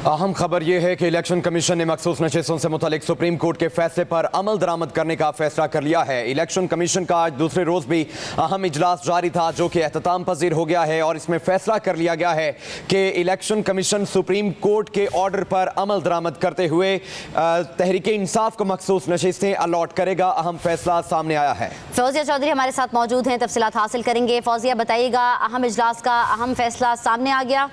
अहम खबर यह है कि इलेक्शन कमीशन ने मखसूस नशिस्तों से मुतालिक सुप्रीम कोर्ट के फैसले पर अमल दरामद करने का फैसला कर लिया है। इलेक्शन कमीशन का आज दूसरे रोज भी अहम इजलास जारी था, जो कि एहतताम पजीर हो गया है और इसमें फैसला कर लिया गया है कि इलेक्शन कमीशन सुप्रीम कोर्ट के ऑर्डर पर अमल दरामद करते हुए तहरीक इंसाफ को मखसूस नशिस्तें अलॉट करेगा। अहम फैसला सामने आया है। फौजिया चौधरी हमारे साथ मौजूद हैं, तफसीलात हासिल करेंगे। फौजिया बताइएगा, अहम इजलास का अहम फैसला सामने आ गया।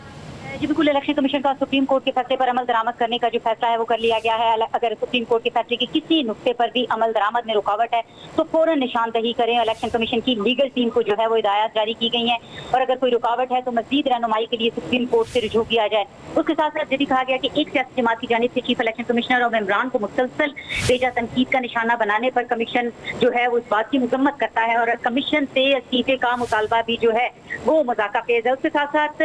जी बिल्कुल, इलेक्शन कमीशन का सुप्रीम कोर्ट के फैसले पर अमल दरामद करने का जो फैसला है वो कर लिया गया है। अगर सुप्रीम कोर्ट के फैसले के किसी नुक्ते पर भी अमल दरामद में रुकावट है तो फौरन निशानदही करें। इलेक्शन कमीशन की लीगल टीम को जो है वो हिदायत जारी की गई है और अगर कोई रुकावट है तो मजीद रहनुमाई के लिए सुप्रीम कोर्ट से रुजू किया जाए। उसके साथ साथ ये भी कहा गया कि एक सियासी जमात की जानिब से चीफ इलेक्शन कमिश्नर और मेम्बरान को मुसलसल बेजा तनकीद का निशाना बनाने पर कमीशन जो है वो इस बात की मजम्मत करता है और कमीशन से इस्तीफे का मुतालबा भी जो है वो मजाकाफेज है। उसके साथ साथ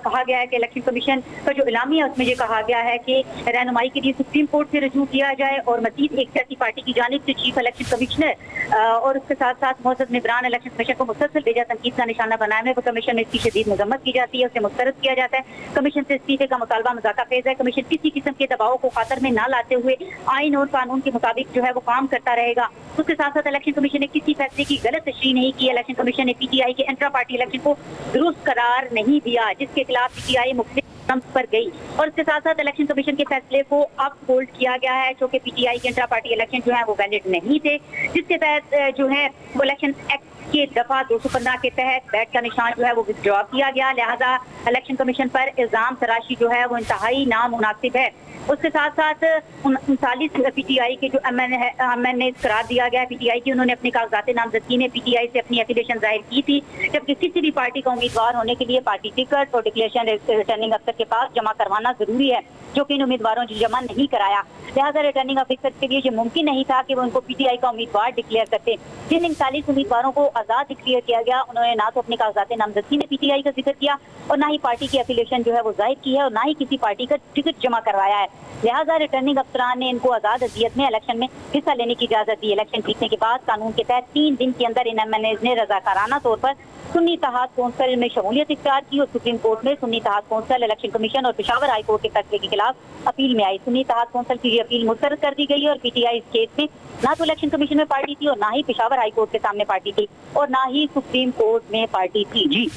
कहा गया है कि इलेक्शन कमीशन का जो इलामिया है उसमें ये कहा गया है कि रहनुमाई के लिए सुप्रीम कोर्ट से रजू किया जाए और मजीद एक सियासी पार्टी की जानिब से चीफ इलेक्शन कमिश्नर और उसके साथ साथ मोहतज मेम्बरान इलेक्शन कमीशन को मुसलसल बेजा तनकीद का निशाना बनाने में कमीशन में इसकी शदीद मजम्मत की जाती है, उसे मुस्तरद किया जाता है। कमीशन से इस्तीफे का मुतालबा मजाकाफेज है। कमीशन किसी किस्म के दबाव को खातर में न लाते हुए आइन और कानून के मुताबिक जो है वो काम करता रहेगा। उसके साथ साथ इलेक्शन कमीशन ने किसी फैसले की गलत तशरीह नहीं की। इलेक्शन कमीशन ने पीटीआई के इंट्रा पार्टी इलेक्शन को दुरुस्त करार नहीं दिया, जिसके खिलाफ पीटीआई मुख्तलिफ पर गई और इसके साथ साथ इलेक्शन कमीशन के फैसले को अब होल्ड किया गया है, जो कि पीटीआई के इंट्रा पार्टी इलेक्शन जो है वो वैलिड नहीं थे, जिसके तहत जो है वो इलेक्शन एक्ट के दफा 215 के तहत बैट का निशान जो है वो विथड्रॉ किया गया। लिहाजा इलेक्शन कमीशन पर इल्जाम तराशी जो है वो इंतहाई नामुनासिब है। उसके साथ साथ 39 पीटीआई के जो एमएन ने करार दिया गया है पीटीआई की, उन्होंने अपने कागजात नामजदगी में पीटीआई से अपनी एफिलिएशन जाहिर की थी, जबकि किसी भी पार्टी का उम्मीदवार होने के लिए पार्टी टिकट और डिक्लेरेशन रिटर्निंग अफसर के पास जमा करवाना जरूरी है, जो कि इन उम्मीदवारों ने जमा नहीं कराया। लिहाजा रिटर्निंग अफसर के लिए ये मुमकिन नहीं था कि वो उनको पीटीआई का उम्मीदवार डिक्लेयर करते। जिन 39 उम्मीदवारों को आजाद डिक्लेयर किया गया, उन्होंने ना तो अपने कागजात नामजदगी में पीटीआई का जिक्र किया और ना ही पार्टी की एफिलिएशन जो है वो जाहिर की है और ना ही किसी पार्टी का टिकट जमा करवाया है। लिहाजा रिटर्निंग अफसरान ने इनको आजाद अजियत में इलेक्शन में हिस्सा लेने की इजाजत दी। इलेक्शन जीतने के बाद कानून के तहत 3 दिन के अंदर इन एमएनएज ने रजाकाराना तौर पर सुन्नी इत्तेहाद कौंसिल में शमूलियत इख्तियार की और सुप्रीम कोर्ट में सुन्नी इत्तेहाद कौंसिल, इलेक्शन कमीशन और पेशावर हाई कोर्ट के फैसले के खिलाफ अपील में आई। सुन्नी इत्तेहाद कौंसिल की अपील मुस्तरद कर दी गई और पीटीआई इस केस में ना तो इलेक्शन कमीशन में पार्टी थी और ना ही पेशावर हाई कोर्ट के सामने पार्टी थी और ना ही सुप्रीम कोर्ट में पार्टी थी। जी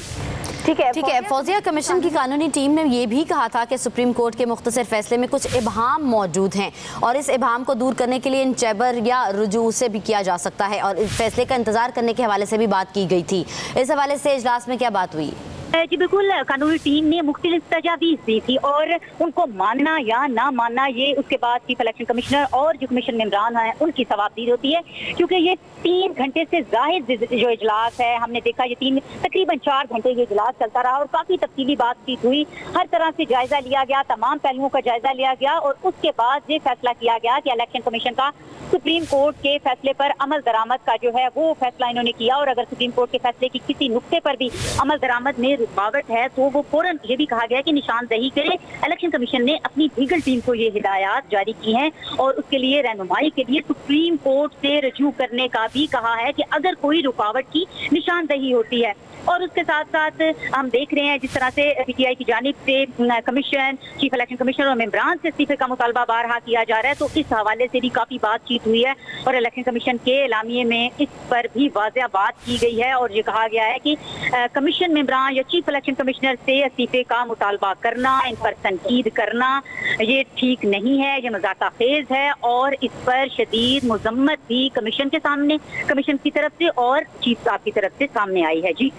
ठीक है। फौजिया, कमीशन की कानूनी टीम ने यह भी कहा था कि सुप्रीम कोर्ट के मुख्तसर फैसले में कुछ इबहाम मौजूद हैं और इस इबहाम को दूर करने के लिए इन चैबर या रुजू से भी किया जा सकता है और इस फैसले का इंतजार करने के हवाले से भी बात की गई थी। इस हवाले से इजलास में क्या बात हुई? जी बिल्कुल, कानूनी टीम ने मुख्तलिफ तजावीज़ दी थी और उनको मानना या ना मानना ये उसके बाद चीफ इलेक्शन कमिश्नर और जो कमीशन मेम्बरान हैं उनकी सवाबदीद होती है, क्योंकि ये 3 घंटे से जाहिद जो इजलास है, हमने देखा ये तकरीबन 4 घंटे ये इजलास चलता रहा और काफ़ी तफसीली बातचीत हुई, हर तरह से जायजा लिया गया, तमाम पहलुओं का जायजा लिया गया और उसके बाद ये फैसला किया गया कि इलेक्शन कमीशन का सुप्रीम कोर्ट के फैसले पर अमल दरामद का जो है वो फैसला इन्होंने किया और अगर सुप्रीम कोर्ट के फैसले की किसी नुक्ते पर भी अमल दरामद में रुकावट है तो वो फौरन ये भी कहा गया कि निशानदही करे। इलेक्शन कमीशन ने अपनी लीगल टीम को ये हिदायत जारी की हैं और उसके लिए रहनुमाई के लिए सुप्रीम कोर्ट से रजू करने का भी कहा है कि अगर कोई रुकावट की निशानदही होती है। और उसके साथ साथ हम देख रहे हैं जिस तरह से पीटीआई की जानिब से कमीशन, चीफ इलेक्शन कमिश्नर और मेम्बरान से इस्तीफे का मुतालबा बारहा किया जा रहा है, तो इस हवाले से भी काफ़ी बातचीत हुई है और इलेक्शन कमीशन के एलामिये में इस पर भी वाज़ेह बात की गई है और ये कहा गया है कि कमीशन मेम्बरान या चीफ इलेक्शन कमिश्नर से इस्तीफे का मुतालबा करना, इन पर तनकीद करना ये ठीक नहीं है, ये मजाकाखेज है और इस पर शदीद मजम्मत भी कमीशन के सामने, कमीशन की तरफ से और चीफ साहब की तरफ से सामने आई है। जी